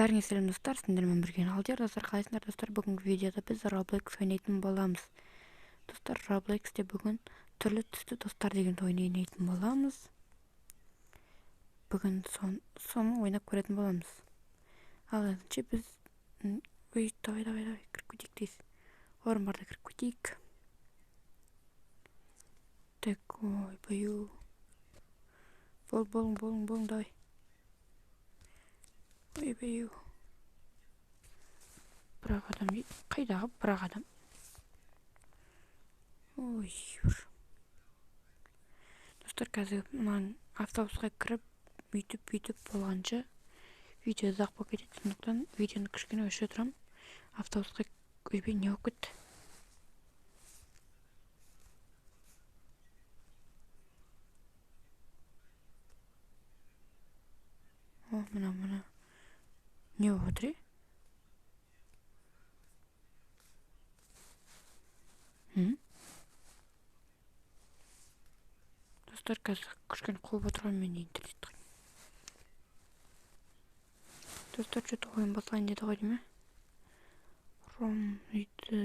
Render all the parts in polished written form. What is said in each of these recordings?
Бәріңе сәлем достар, сендермен бірге Алдияр достар, қалайсыңдар достар? Бүгінгі видеода біз Roblox ойнайтын боламыз. Достар, Roblox'те бүгін түрлі түсті достар деген ойнайтын боламыз. Бүгін соны ойнап көретін боламыз. Ал әнше біз... Ой, давай, кіріп кетейік дейіз. Орын барда кіріп кетейік. Так, ой, баю. Болың, давай. Ой, баю. Бірақ адам дейді. Қайдағы бірақ адам? Ой, достар, қазір мұнан автобусқа кіріп, бүйтіп болғанша видео ұзақ болып кетеді. Сондықтан видеоны кішкене өшіре тұрамын. Автобусқа өйбей не болып кетті? О, мына. Не болып отыр? Достар, қазір кішкене қуып отырған мен интернет қайын. Достар, что-то ойын басылайын деді ғой дейме? Ром үйді...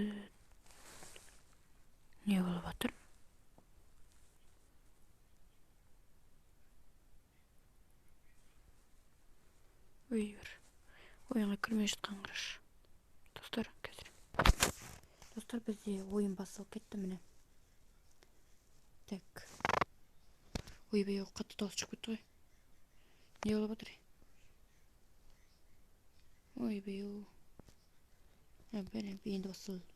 Не болып отыр? Ойынға кірмей жатқан қараш. Достар, қазір. Достар, бізде ойын басылып кетті міне. Так. Ойбай, қатты дауыс шығып кетті ғой. Не болып отыр? Ойбай, бәрі енді басылды.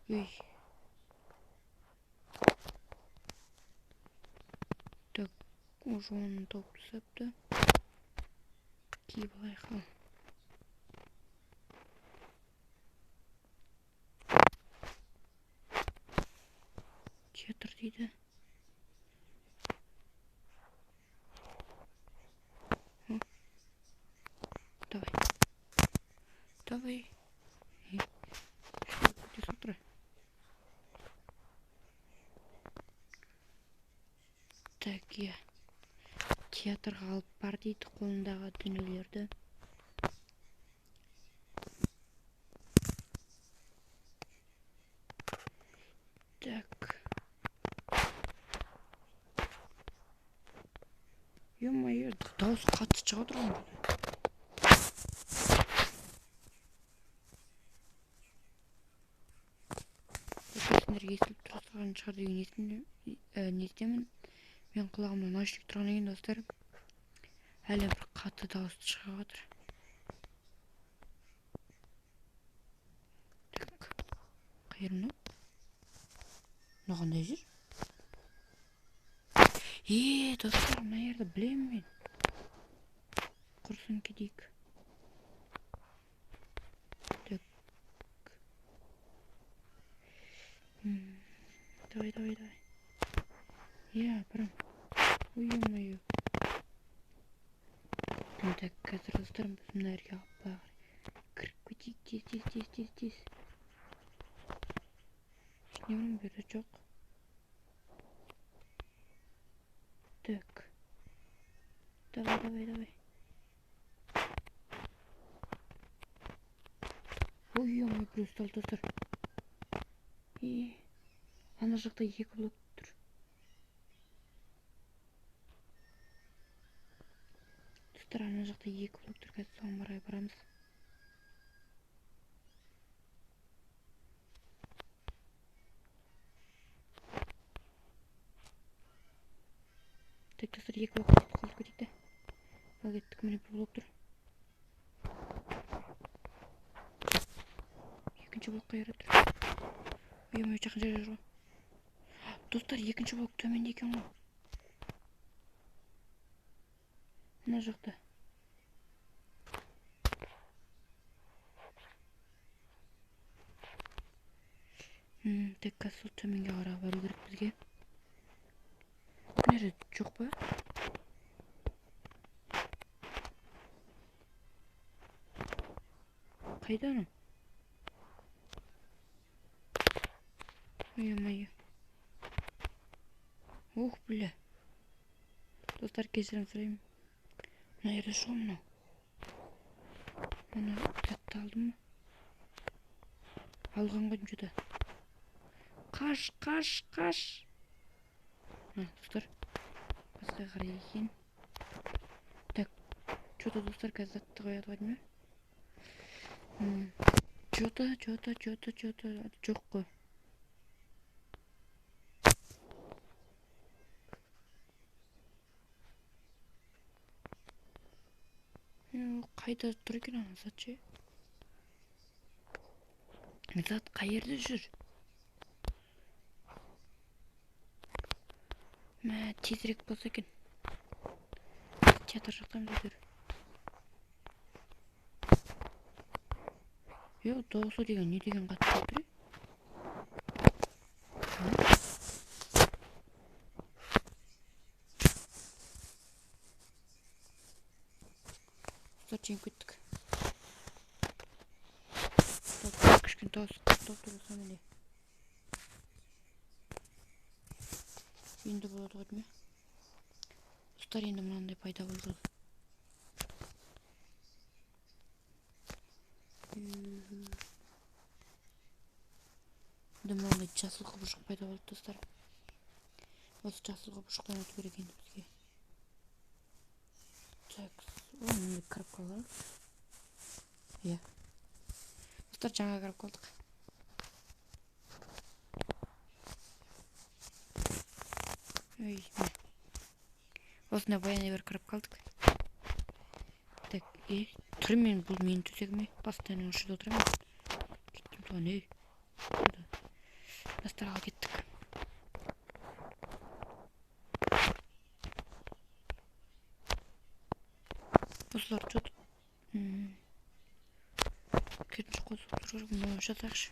Ой. Так, уже оны тауып тастапты. Киіп алайық. Театр дейді. Давай. Так, я театрға алып бар дейді қолындағы дүниелерді. Так. Ё-моё, дауыс қатты шығып отырған ғой. Сендерге естіліп тұрған шығар деген естемін. Мен құлағымда наушник тұрған екен достар. Әлі бір қатты дауыс шығып отыр. Так. Қайырымды? Мынаған жүр? Достар, мына жерді білемін мен. Құрсын кетейік. Так. Давай. Барам. Ой-ой-ой. Так, қазір достар, біз мына жерге кіріп кетейік. Тез. Ешнемін бері жоқ. Так. Давай. Ой-ой-ой, плюстал достар. Ана жақта 2 блок тұр. Достар, ана жақта 2 блок тұр. Қазір соған барай барамыз. Так, достар, 2 блок қалып кетейді. Ал кеттік, міне 1 блок тұр. Екінші блок қайра тұр. Ой-ой, жақын жер жоқ. Достар, екінші блок төменде екен ғой. Мына жақта. Так, қазір сол төменге қарап бару керек бізге. Мына жерде жоқ па? Қайда ана? Ой-ой-ой. Ух, бля. Достар, кешірім сұраймын. Nerede şu an? Onu tatlı aldım mı? Algan günce de. Kaç. Ha, dostlar. Басқа қарай екен. Так, что-то достар қазір затты қояды ғой деймін. Что-то жоқ қой. Қайда тұр екен ана зат ше? Зат қай жерде жүр? Мә, тезірек болса екен. Театр жақтан жүр. Дауысы деген не деген қатты тұр? Достар, жеңіп кеттік. Кішкене топ тұрса міне. Енді болады ғой деймін. Достар, енді мынандай пайда болды. Мынандай жасыл құбыршық пайда болды, достар. Осы жасыл құбыршықтан өту керек енді бізге. Так, оны кіріп қалған. Иә. Достар, жаңа кіріп қалдық. Осында баянай бір кіріп қалдық. Так, тұрым мен бұл менің төсегіме. Постоянно ұшыда отырамын. Кеттім туған, Достар, ал кеттік. Осылар жот. Кетінші қосып тұрыр, мұны жасақшы.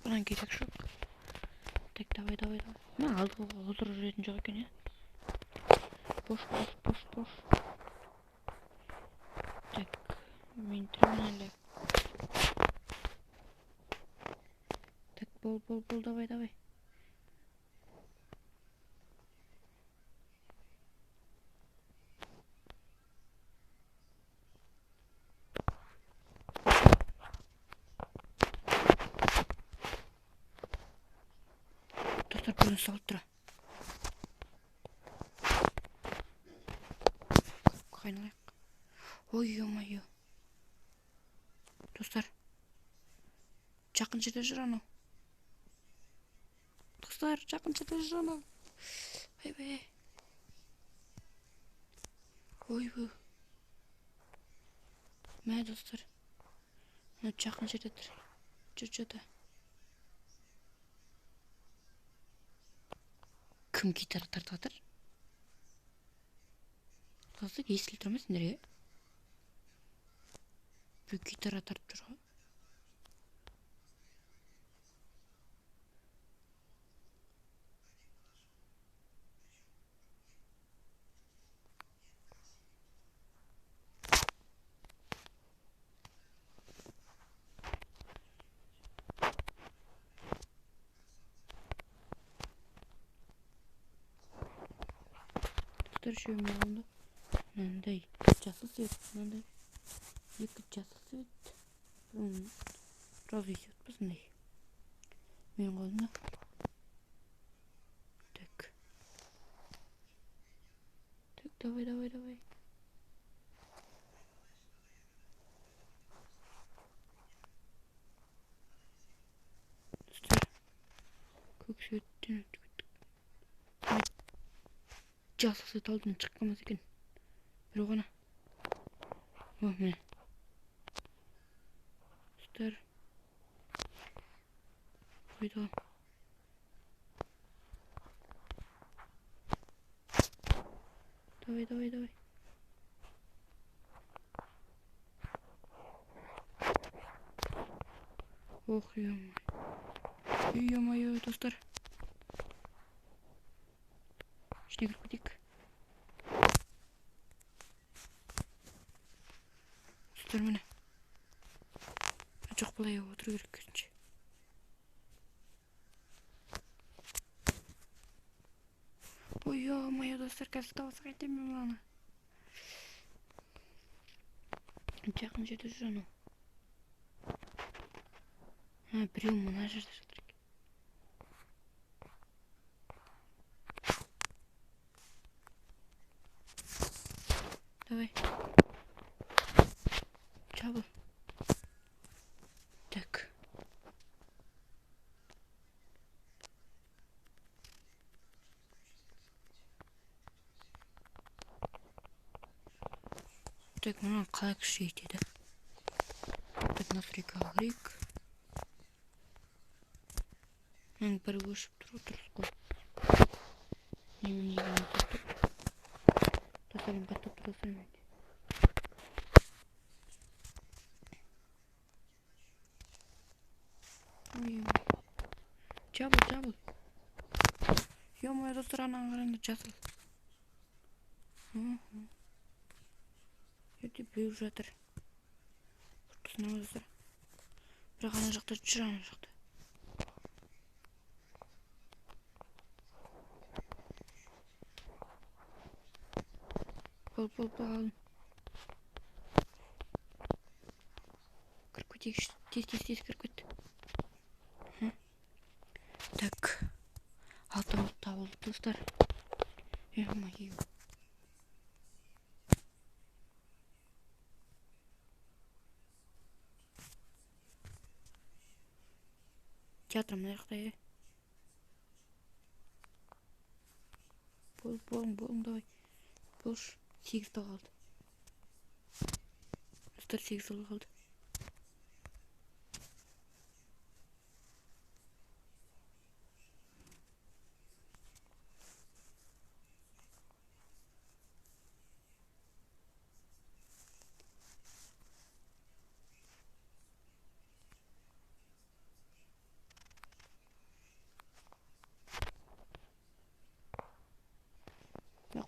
Бұдан керек жоқ. Так, давай. Ма, алдыға отырыр жүретін жоқ екен, Бош. Так, мен түрмен әлі. Так, бол, давай. Достар, бірін салып тұра. Қайналайық. Ой, ё-моё. Достар, жақын жерде жүр анау. Достар, жақын жерде жүр анау. Ай. Ой, бұл. Мә, достар. Жақын жерде тұр. Жүр. Кім гитара тартып жатыр? Достар, естіліп тұрмайсыңдар, Бұл гитара тартып жүр ғой. Достар, шөйім алынды. Мынандай жасыл свет, мынандай екі жасыл свет, розовый свет осындай. Мен қолымда. Так, давай. Достар, көк светтен өтіп кеттік. Жасыл свет алдынан шығып қалмас екен. Бір ғана. Міне. Достар. Қойды. Давай. Ох, ё-моё, достар. İçine girip gidik. Dostlar, mine. Çok kolay otur görünce. Ой, ё-моё, достар, қазір дауыс қайтемін оны. Жақын жерде жүр анау. Біреу мына жерде жатыр екен. Давай. Чабыл. Так. Так, мына қалай күшейтеді? Так, настройкаға кірейік. Бір өшіп тұр, дұрыс қой. Немене тасалым баттап тұрасың менде. Жабыл. Ё-моё, достар, анаған қараңдар, жасыл. Өте біреу жатыр. Құртысына достар. Бірақ ана жақта жүр, ана жақта. Бол, алын. Кіріп кетейік, тез кіріп кет. Так. Алтын табылды, достар. Ё-моё. Театр мына жақта, Болың, давай. Болш, 8 қалды. Достар, 8 қалды.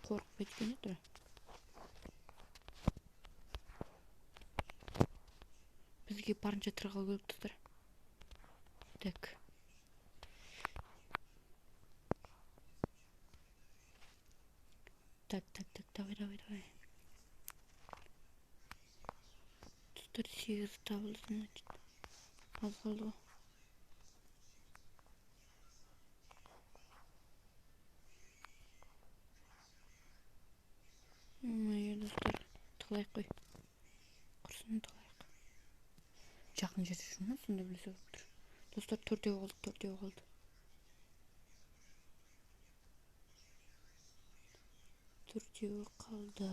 Қорқып кеткен еді. Бізге барынша тырғау керек, достар. Так. Так, давай. Достар, 8 табылды, значит. Az kaldı. Dostlar, tıklayık koy. Kursun tıklayık. Жақын жерде жүрмін, сонда білсе болып тұр. Достар, 4-еу қалды. 4-еу қалды.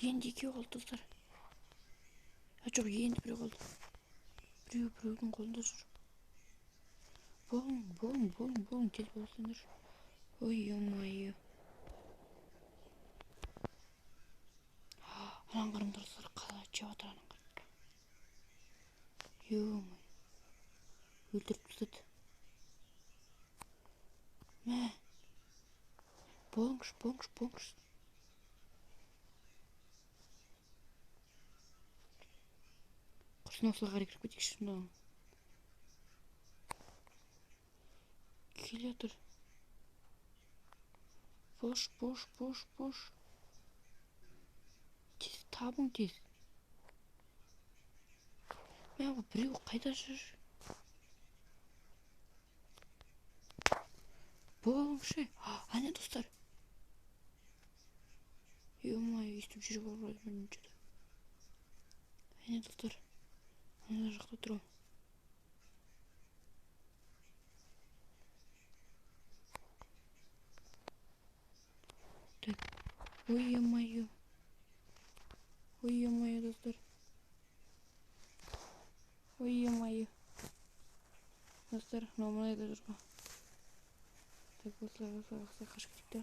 Енді 2 қалды, достар. Жоқ, енді 1 қалды. Біреудің қолында жүр. Болың, тез болсаңдар. Ой, ё-моё. Анан қараңдар, достар, қалай жеп жатыр анан қараңдар. Ё-моё. Өлтіріп тастады. Мә. Болыңшы. Құрсын осылға қарай кіріп кетейікші мына. Келе жатыр. Бош. Тез табың, тез. Мә, біреу қайда жүр? Болыңшы. Ане, достар. Ё-моё, естіп жүріп алып жүрмін. Ане, достар. Ана жақта тұрам. Так. Ой, ё-моё, достар. Ой, ё-моё. Достар, мынау да жүріп. Так, осылай қашып кетейік та.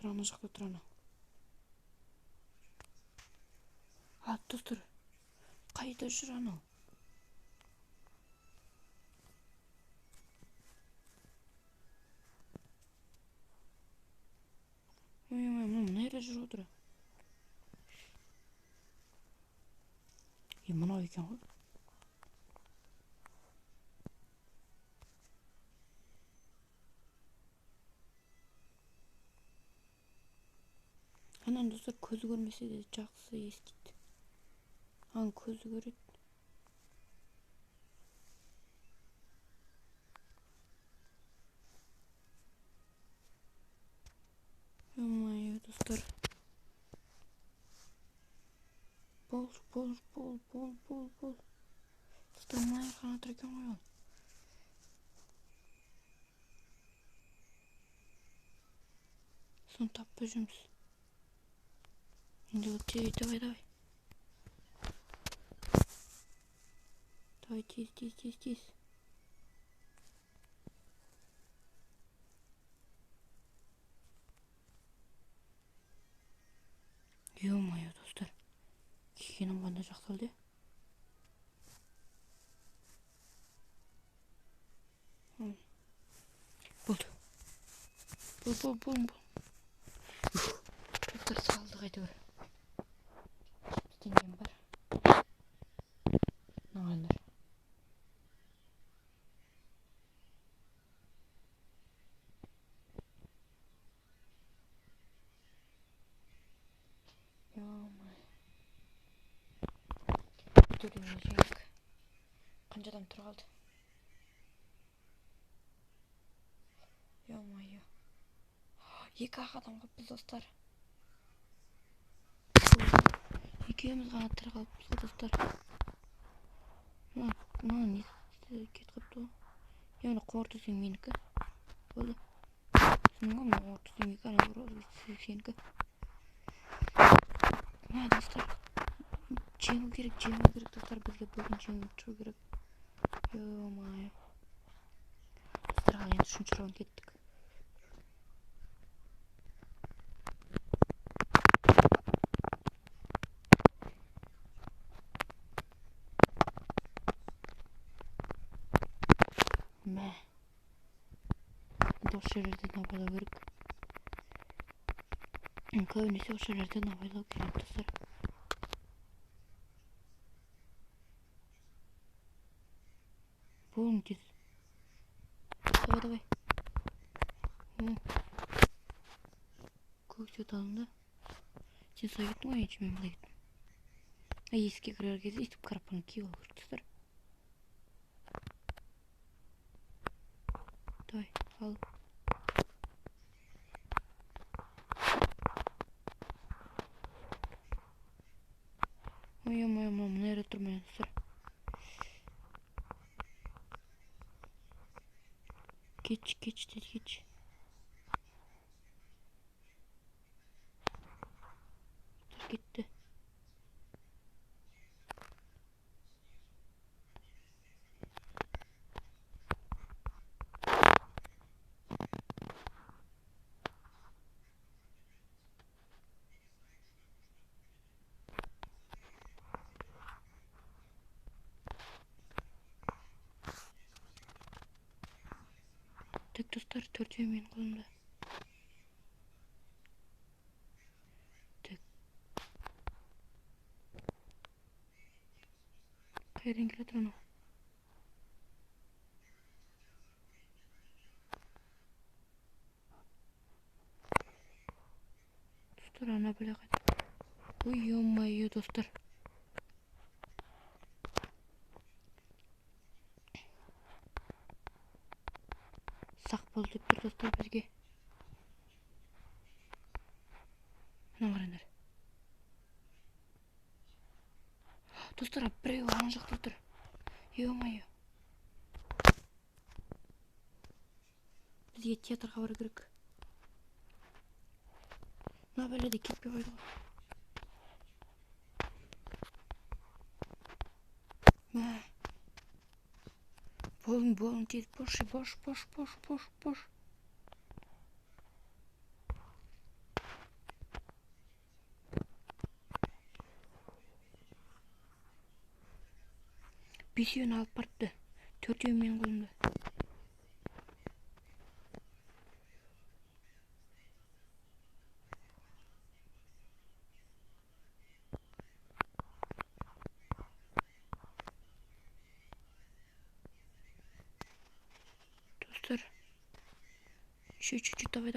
Ана жақта тұр ана. Достар, қайда жүр анау? Мына жерде жүріп отыр. Мынау екен ғой. Bundan dostlar közü görmese de жақсы eskit. An közü görüp. Aman dostlar. Bol. Dostlar mına kanat ekan koyalım. Son tapacağız. Şimdi давай. Давай тиз. Ё-моё, достар. Кигенім қандай жақсы алды. Болды. Бол. Достар салдық әйтеуір. Теңгем бар. Нағандар. Ё-моё. Төлемей жеңік. Қанша адам тұр қалды. Ё-моё. Екі-ақ адам қалыппыз достар. Екеуміз ғана тірі қалыппыз достар. Мына не кетіп қалыпты ғой. Яғни қорытысың менікі. Болды. Сенің ғой мына қорытысың екі ана сенікі. Мына достар. Жеңу керек достар. Бізге бүгін жеңіп тұру керек. Ё-моё. Достарға енді үшінші раунд кеттік. Мә. Осы жерлерден абайлау керек. Көбінесе осы жерлерден абайлау керек достар. Болың тез. Давай. Көк свет алынды. Сен сай кеттің ғой, мен былай кеттім. Есікке кірер кезде өйтіп қарапаны киіп алу керек достар. Давай, ал. Ой-ой-ой, мына жерде тұрмайын достар. Geç. Gitti. Tek dostlar 4 yemeğin kolumda. Tek. Kayren gel onu. Dostlar ana böyle kaydı. Uy ё-моё dostlar. Сақ бол деп тұр достар бізге. Мына қараңдар. Достар, біреу ана жақта тұр. Ё-моё. Бізге театрға бару керек. Мына бәледе кетпей қойды ғой. Мә. Болың тез. Бош. Бесеуін алып барды. 4 менің қолымда. Достар. Чуть-чуть, давай.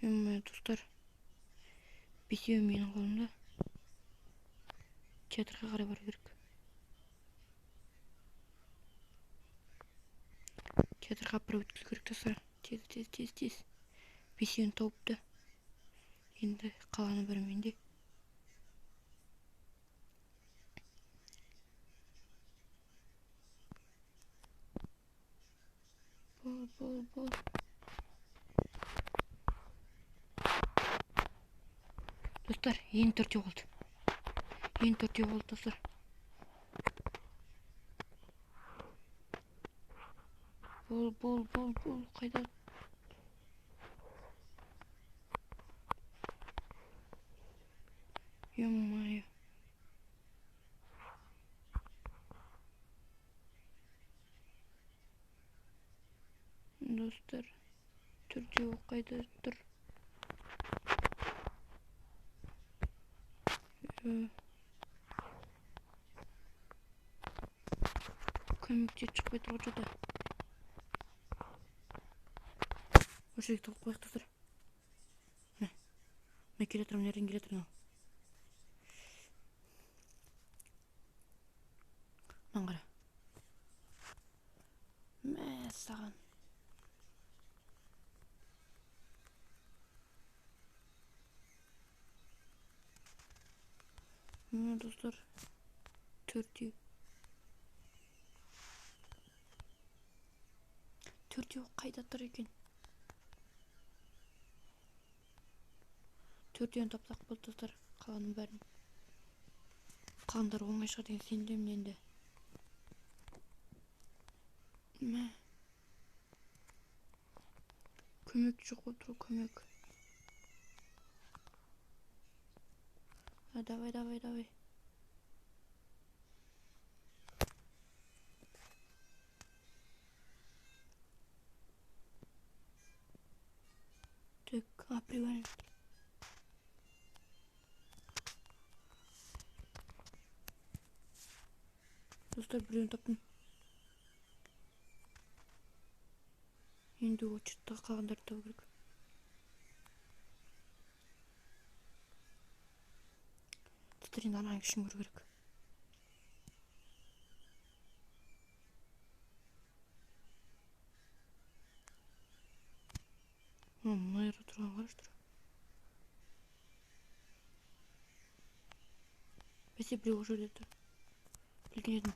Достар, бесеуі менің қолымда. Театрға қарай бару керек. Театрға бір өткел керек достар. Тез. Бесеуін тауыпты. Енді қаланы бір менде. Бол. Достар, ең төртеу болды. Достар. Бол. Қайда? Ё-моё. Достар, төртеу қайда тұр? Көмекте шықпай тұрған жоқта. Осы жерге тоқып қояйық достар. Мен келе тұрмын, nereden келе тұрмын? Маған қара. Мә, саған. Достар, төртеу қайда тұр екен? Төртеуін тапсақ болды достар, қаланың бәрін. Қаландар оңай шығар деген сендемін енді. Мә. Көмек жоқ отыр, көмек. Давай. Так, привалим. Достар, біреуін таптым. Енді очерттағы қалғандарды табу керек. Достар, енді ананың күшін көру керек. Мына жерде тұрған қараштыр. Бәсе біреу осы жерде тұр. Білген едім.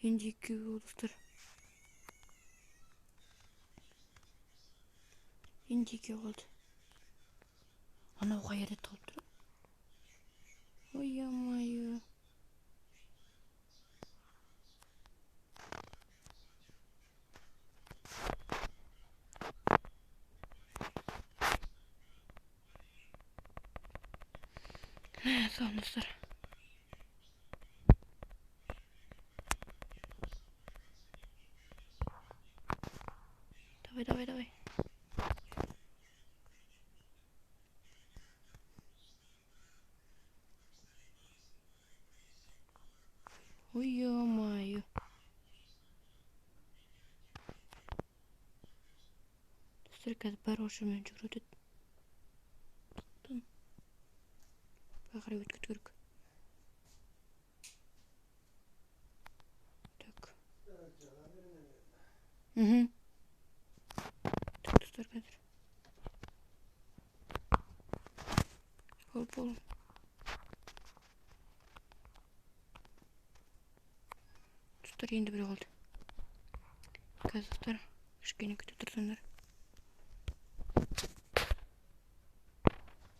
Енді екеуі достар. Енді екеуі қалды. Анау қай жерде тауып тұр? Ой-ё-моё. Саған достар. Давай. Ой-ё-моё. Достар, қазір бәрі осы жермен жүгіріп өтеді. Қарай өткізу керек. Так. Так, достар, қазір. Бол. Достар, енді біреу қалды. Қазір достар, кішкене күтіп тұрсаңдар.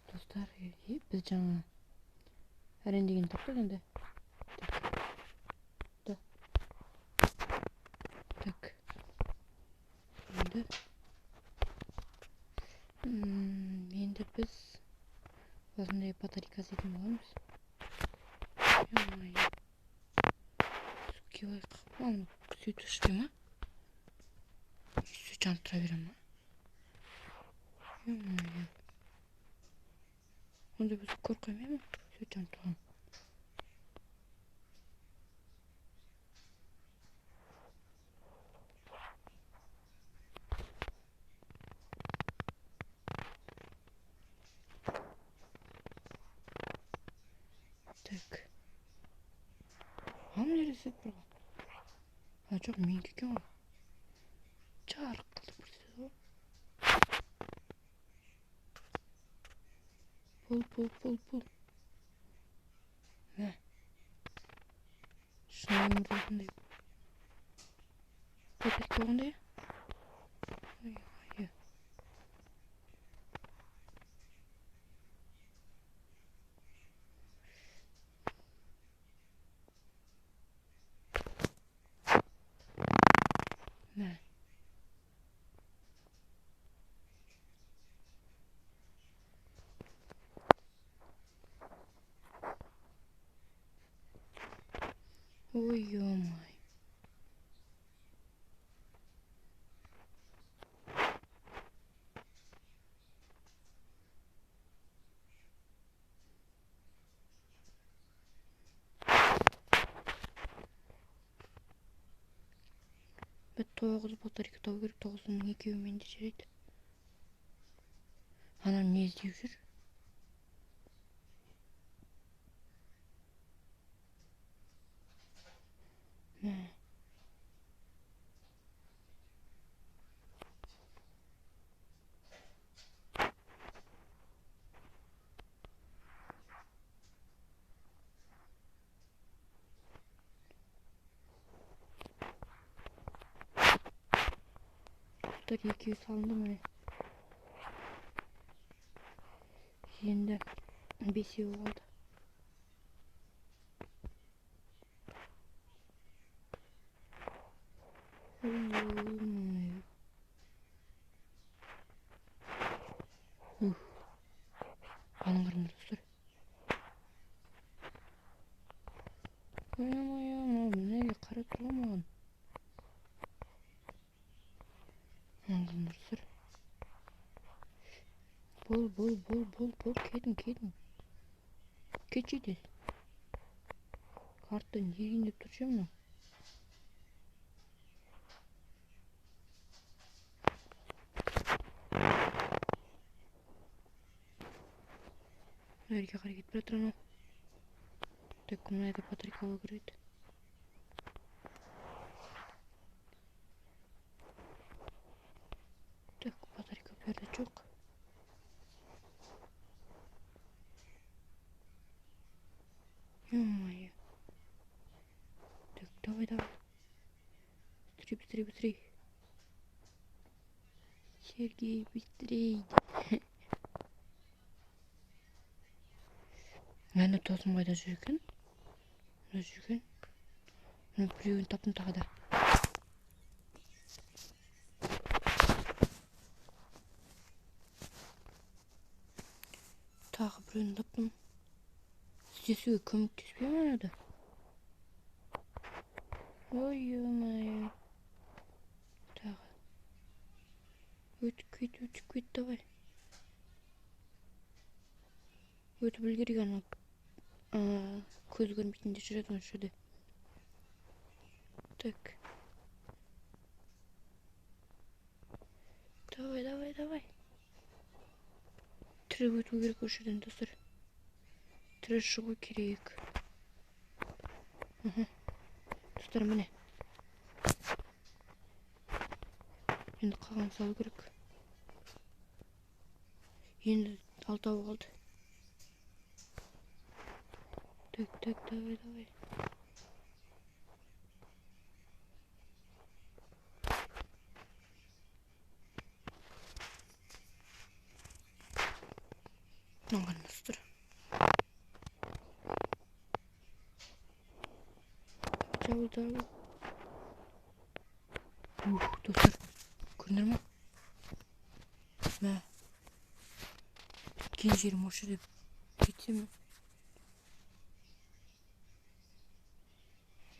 Достар, біз жаңа әрен деген таптық енді. Так. Енді біз осындай батарейка сетін боламыз. Ё-моё. Суке лайық. Сөйтіп ішпей ма? Сөйтіп жанып тұра берем ма? Ё-моё. Онда біз қорқаймай ма? Сөйтіп жанып тұрған. Естіп тұрған. Жоқ, менікі екен ғой. Жарық қылдық бір сөз ғой. Пұл. Мә. Шын өмірде осындай. Көпет болғандай. Ой. Мә. Ой, ё-май. Бір 9 батарейка табу керек, 9-ның екеуімен де жарайды. Анам не іздеп жүр? Мә. Екеуі салынды міне. Енді 5-еу қалды. Алыңғырым достар. Ойнамай, неге қарап тұрған маған? Алыңғырым достар. Бол, кедің. Кетші де. Карттан егін деп тұршы мұны. Өрге қарай кетіп бара тұрмын. Так, мынайды батарейка алу керек. Так, батарейка bu yerde çok. Ё-моё. Так, давай. Быстрей. Сергей, быстрей. Мені тосым қайда жүрген? Мен біреуін таптым тағы да. Тағы біреуін таптым. Іздесуге көмектеспей ме еді? Ой, ё-моё. Тағы. Өтіп кет, давай. Өтіп үлгерген көз көрмейтінде жүреді осы жерде. Так. Давай. Тірі өту керек осы жерден, достар. Тірі шығу керек. Достар, міне. Енді қалған салу керек. Енді 6 қалды. Так, давай. Маған достар. Жабыл. Достар, көрдіңдер ме? Мә. Кеткен жерім осы деп кетсем.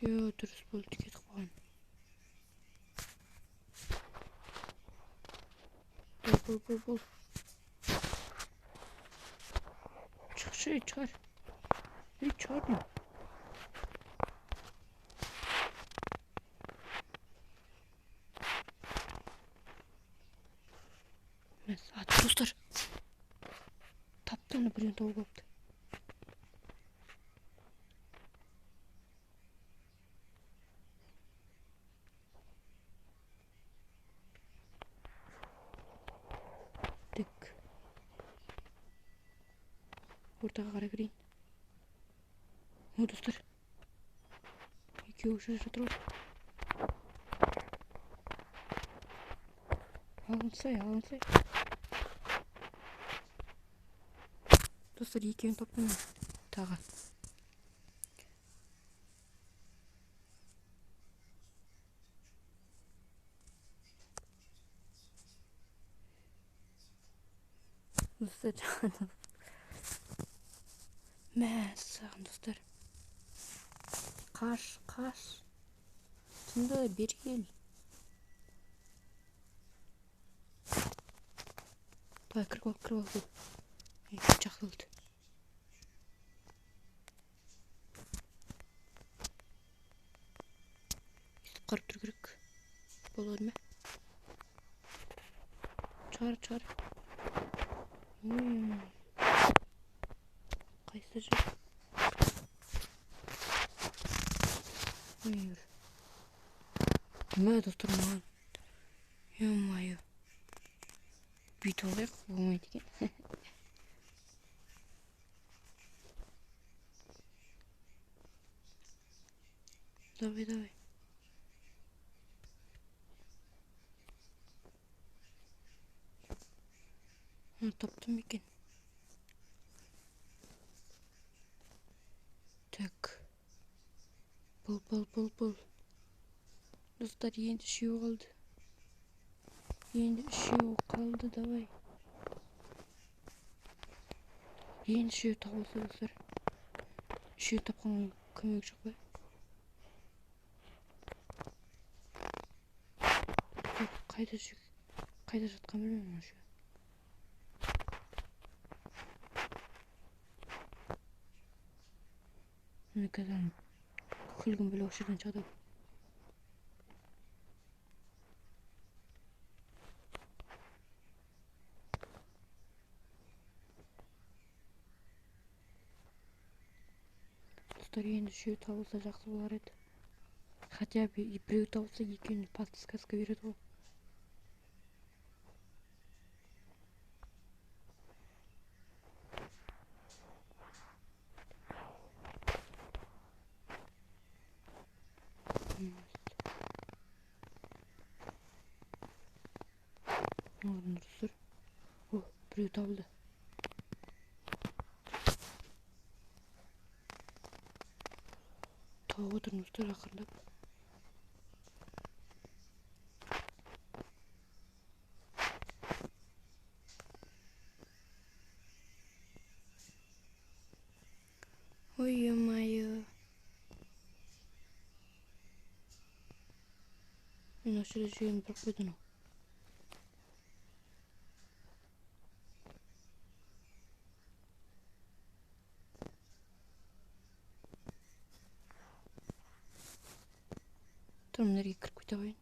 Дұрыс болды, кетіп қалған. Бол. Шықшы, шығар. Шығардың. Аты достар. Таптаны біреуін тауып алыпты. ортаға қарай кірейін. О, достар. Екеуі жүріп жатыр ғой. Алынсай. Достар, екеуін таптым мен. Тағы. Достар, мәссаған достар. Қаш. Тыңда, бері кел. Давай, кіріп ал. Жақсы болды. Естіп қарып тұр керек. Болады ма? Чар. Қайсы жүр? Ой, мә достар, маған. Ё-моё. Бүйтіп алайық, болмайды екен. Давай. Таптым екен. Так. Бұл. Достар, енді үшеу қалды. Давай. Енді үшеу табылса, достар. Үшеу тапқан көмек жоқ па? Қайда жатқан білмеймін үшеу. Міне қазір күлгін біле осы жерден шығады. Достар, енді үшеу табылса жақсы болар еді. Хотя біреу табылса екеуіне подсказка береді ғой. Достар. О, біреу табылды. Тауып отырмын достар, ақырындап. Ой, ё-моё. Мен осы жерде жүйені бір қойдым. Тұрмын, мына жерге кіріп кете қояйын.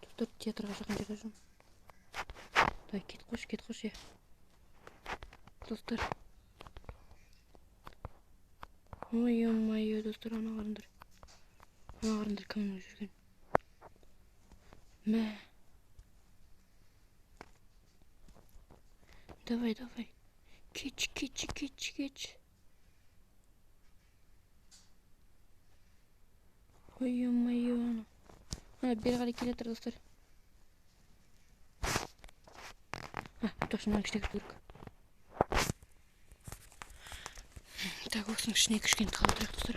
Достар, театрға жақын жерде жүрмін. Давай, кет қош, е. Достар. Ой, ё-моё, достар, ана қарындар кімнің жүрген. Мә. Давай. Кетші. Ой, ё-моё. Бері қарай келетір, достар. Точно, мына кішіне кіріп көрік. Так, осының ішіне кішкене тығып отырайық, достар.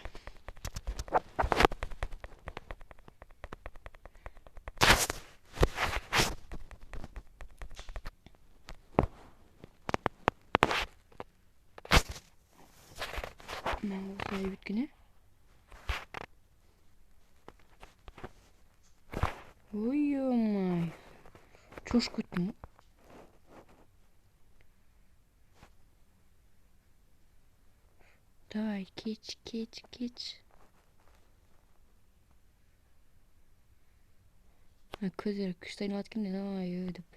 Осылай біткене. Ой, ё-моё. Чошқа өттім. Давай, кетш. Көздері күшті айналады екен, ой, деп.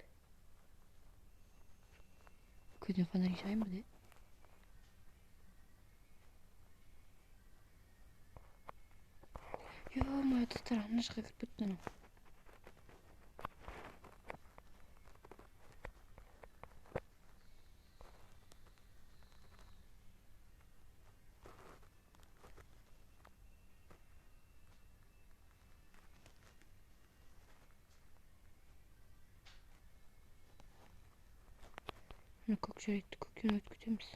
Көзіне фонарик жағайын ба, де? Ё-моё, достар, ана жаққа кіріп кетті анау. Мына көк жарайды, көктен өтіп кетеміз.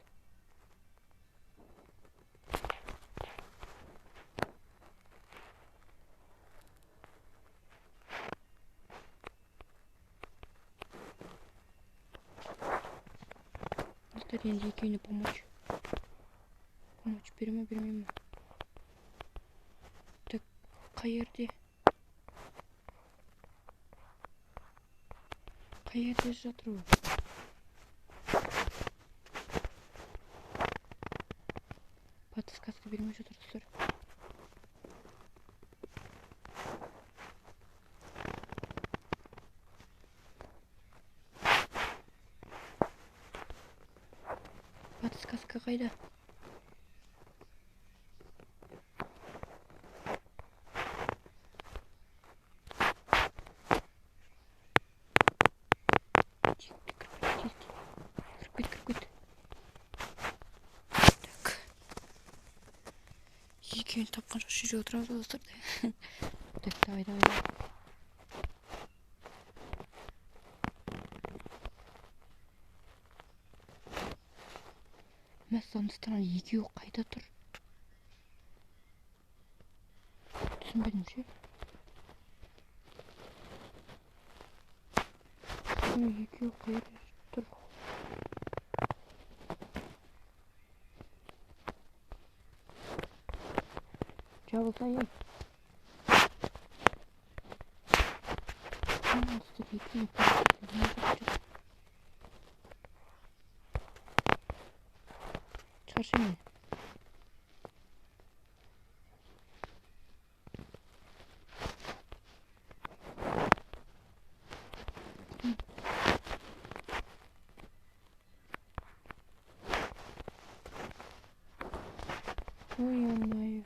Достар, енді екеуіне помочь. Помочь бере ме, бермей ме? Так, қай жерде? Қай жерде жатыр ол? Подсказка бермей жатыр, достар. Подсказка қайда? Екеуін тапқан жоқ, жерге отырамыз достар. Так, давай. Мәссамдыстан екеуі қайда тұр? Түсінбедім ше. Екеуі қайда тұр? Жабылсайын. Достар, екеуі шығаршы мені. Ой, ой.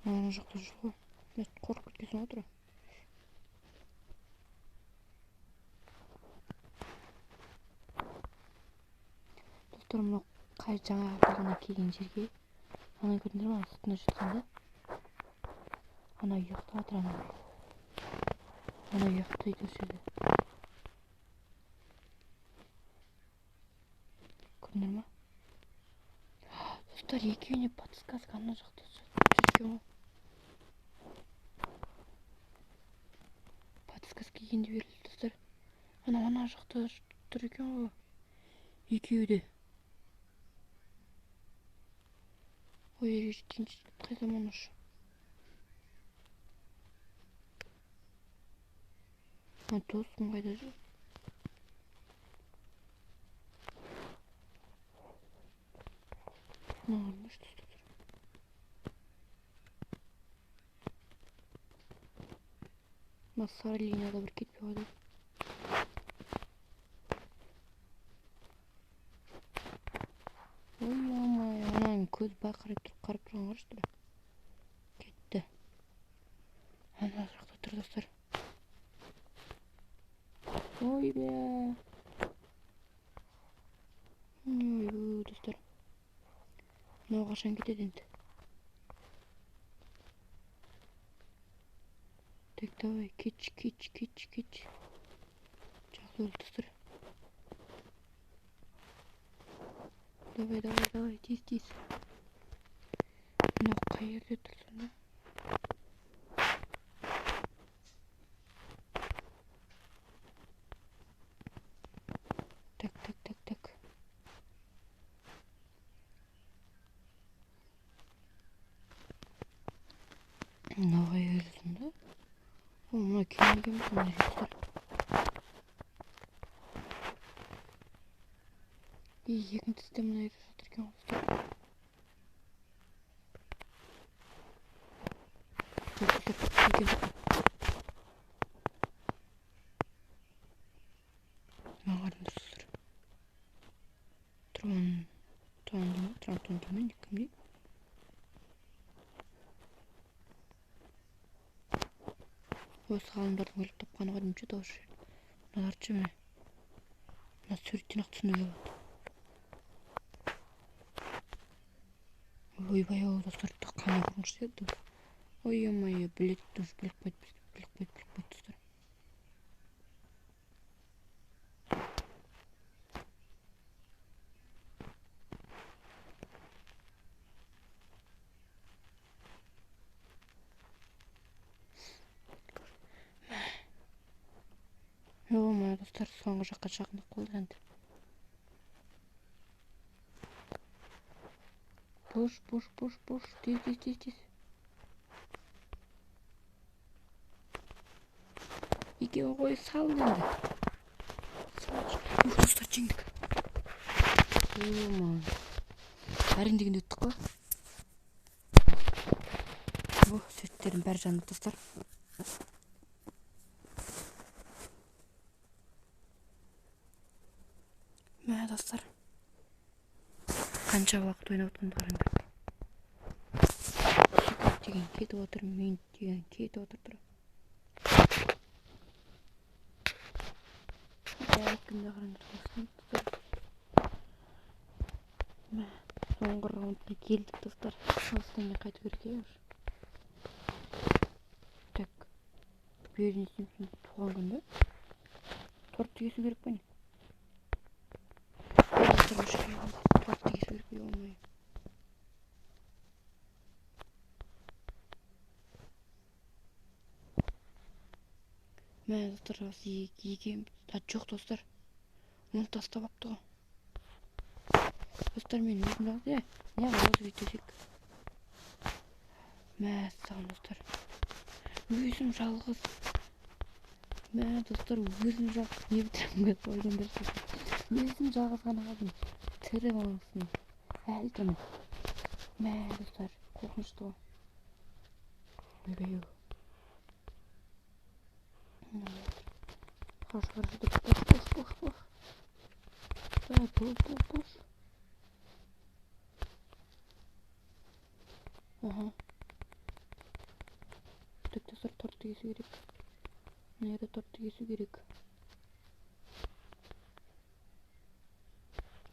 Ана жақта жүр ғой. Қорқып кеткесін отыр. Достар, мынау қай жаңағы бағана келген жерге. Ана көрдіңдер ме? Астына жатқанда. Ана ұйықтап жатыр, ана ұйықтайды осы жерде. Көрдіңдер ме? Достар, екеуіне подсказка ана жақта жүрген ғой. Подсказка енді берілді, достар. Ана жақта тұр екен ғой. Екеуі де. Ой, жеткенше қайдам оны ұшы. Досым қайда жүр? Нағылмыш, достар. Мына сары линияда бір кетпей қойды. Ой, амай, ананың көз бақырайып тұрып қарап тұрған қарашы. Кетті. Ана жақта тұр, достар. Ой, бе. Ой, достар. Мынау қашан кетеді енді? Так, давай, кетші. Жақсы болды, достар. Давай, тез. Мынау қай жерде тұр сонда? Так. Мынау қай жерде сонда? О, мына келмеген ба мына жігіттер? Екіншісі де мына жерде жатыр екен ғой, достар. Маған достар. Трантон деймін, кімде? Осы ғалымдардың өліп тапқаны ғой деймін, дауыс. Мыналар ше міне. Мына суреттен ақ түсінуге болады. Ойбай, достар, қандай қорқынышты еді. Ой-ой, білек қойды достар. Ой, достар, соңғы жаққа жақындап қалды енді. Бош, тез. Екеуін қой, сал енді. Достар, жеңдік. Әрең дегенде өттік қой. Сөйттердің бәрі жанды достар. Мә достар, қанша уақыт ойнап отырғандарыңды. Секунд деген кетіп отыр, минут деген кетіп отыр. Кімде қараңдар достар. Мә, соңғы раундқа келдік достар. Осыдан кейін қайту керек еш. Так, Берни Симпсон туған күнде торт тегесу керек па не? Торт тегесу керек па, ой. Мә достар, екем жоқ достар. Оны тастап апты ғой. Достар, мен өзім жалғыз, не ғалыз өйтесек. Мә, саған достар. Өзім жалғыз. Мә достар, өзім жалғыз. Не бітірім бәт ойдандар сөзім. Өзім жалғыз ғана қалдым. Тірі балаңсың. Әлі тұрмын. Мә достар, қорқынышты ғой. Ойбай. Хорошо. Бош. Давай, бош. Ага. Так, достар, торт тегесу керек. Мына торт тегесу керек.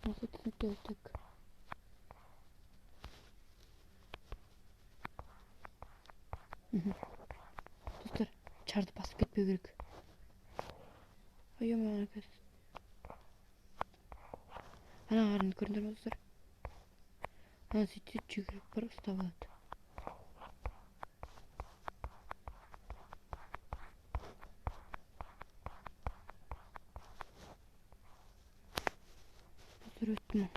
Осы түсінікті так. Достар, чарды басып кетпеу керек. Ой-ой, ана қарынды көріндір ме достар? Ана сөйтсе жүгіріп бір ұстап алады. Достар, өттім.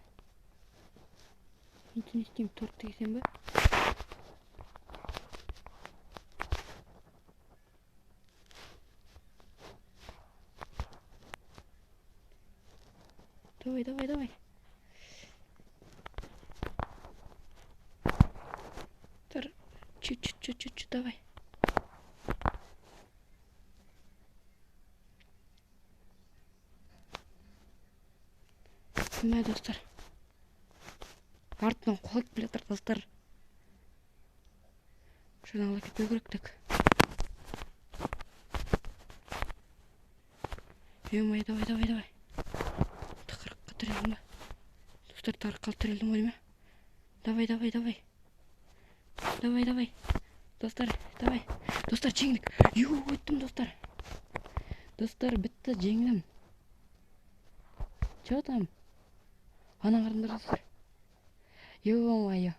Мен не істеймін, торт тегесем ба? Давай. Тар, чуть-чуть, давай. Мә достар. Артынан қол кетіп келе жатыр достар. Шыдан ала кетпеу керек так. Ой-ой, давай. Тақырыққа тірелдің ба? Достар, тақырыққа тірелдің ғой ме? Давай. Достар, давай. Достар, жеңдік. Өттім достар. Достар, бітті, жеңдім. Че там? Ана қарындар достар. Ё-моё.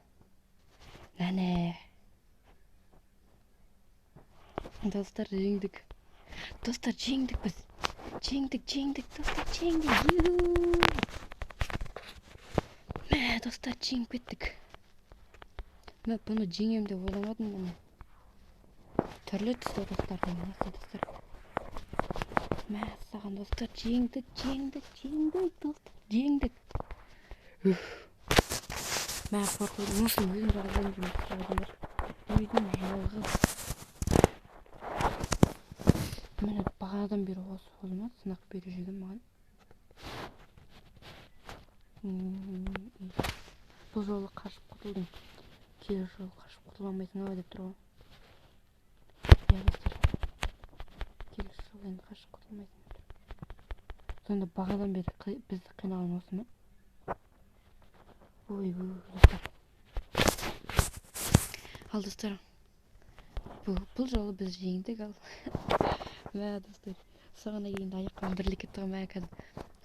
Нәне. Достар, жеңдік. Достар, жеңдік біз. Жеңдік, достар, жеңдік. Мә, достар, жеңіп кеттік. Мә, бұны жеңем деп ойламадым мұны. Түрлі түсті достар, достар. Мә, саған достар, жеңдік, достар, жеңдік. Мә, қорқылдым, мұсын өзім жалғыз. Өзім жалғыз. Мені бағанадан бері осы қолыма сынақ беру жүрген маған. Бұл жолы қашып құтылдым. Келер жолы қашып құтыла алмайсың ау деп тұр ғой. Иә достар. Келер жолы енді қашып құтылмайсың. Sonunda бағадан бері бізді қиналған осы ма? Ой, достар. Ал достар, бұл жолы біз жеңдік ал. Мә достар, соғана келгенде аяқпен бірлік кетті ғой, мә қазір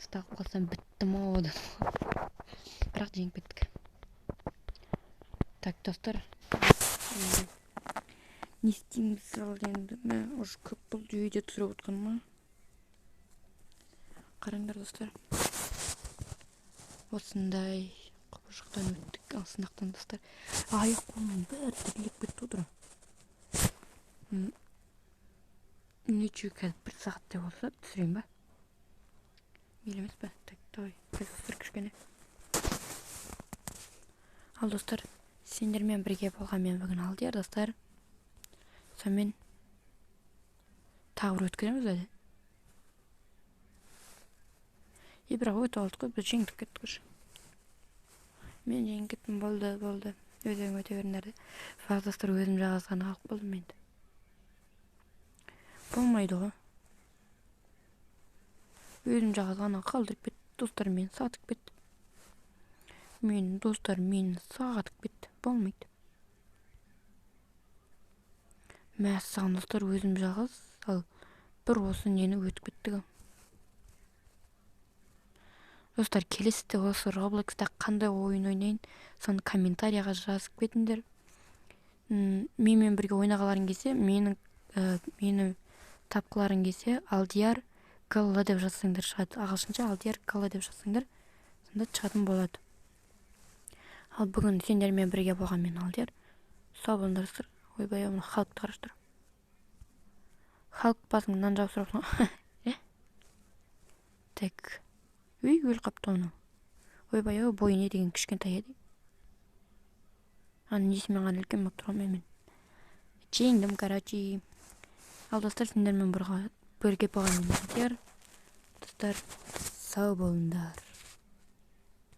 ұсталып қалсам біттім ау одан. Бірақ жеңіп кеттік. Так, достар, не істейміз енді? Мә уже көп болды видео түсіріп отқаныма. Қараңдар достар, осындай құбыжықтан өттік, ал сынақтан достар. Аяқ қолымның бәрі тіріліп кетті отыр. Ничего, қазір 1 сағаттай болса түсірейін ба? Мейлі емес па? Так, давай, қазір достар кішкене. Ал достар, сендермен бірге болғанмен бүгін Алдияр достар. Сонымен тағы бір өткіземіз әлі. Бірақ өтіп алдық қой, біз жеңдік кеттік. Мен жеңіп кеттім, болды. Өзің өте беріңдер. Бірақ достар, өзім жағасына қалып болдым енді. Болмайды ғой. Өзім жағасына қалдырып кетті. Достар мені сатып кетті. Достар мені сатып кетті. Болмайды. Мәссаған достар, өзім жағас, ал бір осы нені өтіп кеттік. Достар, келесіде осы Roblox'та қандай ойын ойнайын, соны комментарияға жазып кетіңдер. Менімен бірге ойнағыларың келсе, мені тапқыларың келсе, Алдияр Галла деп жазсаңдар шығады. Ағылшынша Алдияр Галла деп жазсаңдар, сонда шығатын болады. Ал бүгін сендермен бірге болған мен Алдияр. Сау болыңдар достар. Ойбай, оны халықты қараштыр. Халық басыңнан жауып сұрапсың. Так. Өл қапты оны. Ойбай, бойы не деген кішкентай еді. Несімен ғана үлкен болып тұрған мен. Жеңдім, короче. Ал достар, сендермен бірге болған мен Алдияр. Достар, сау болыңдар.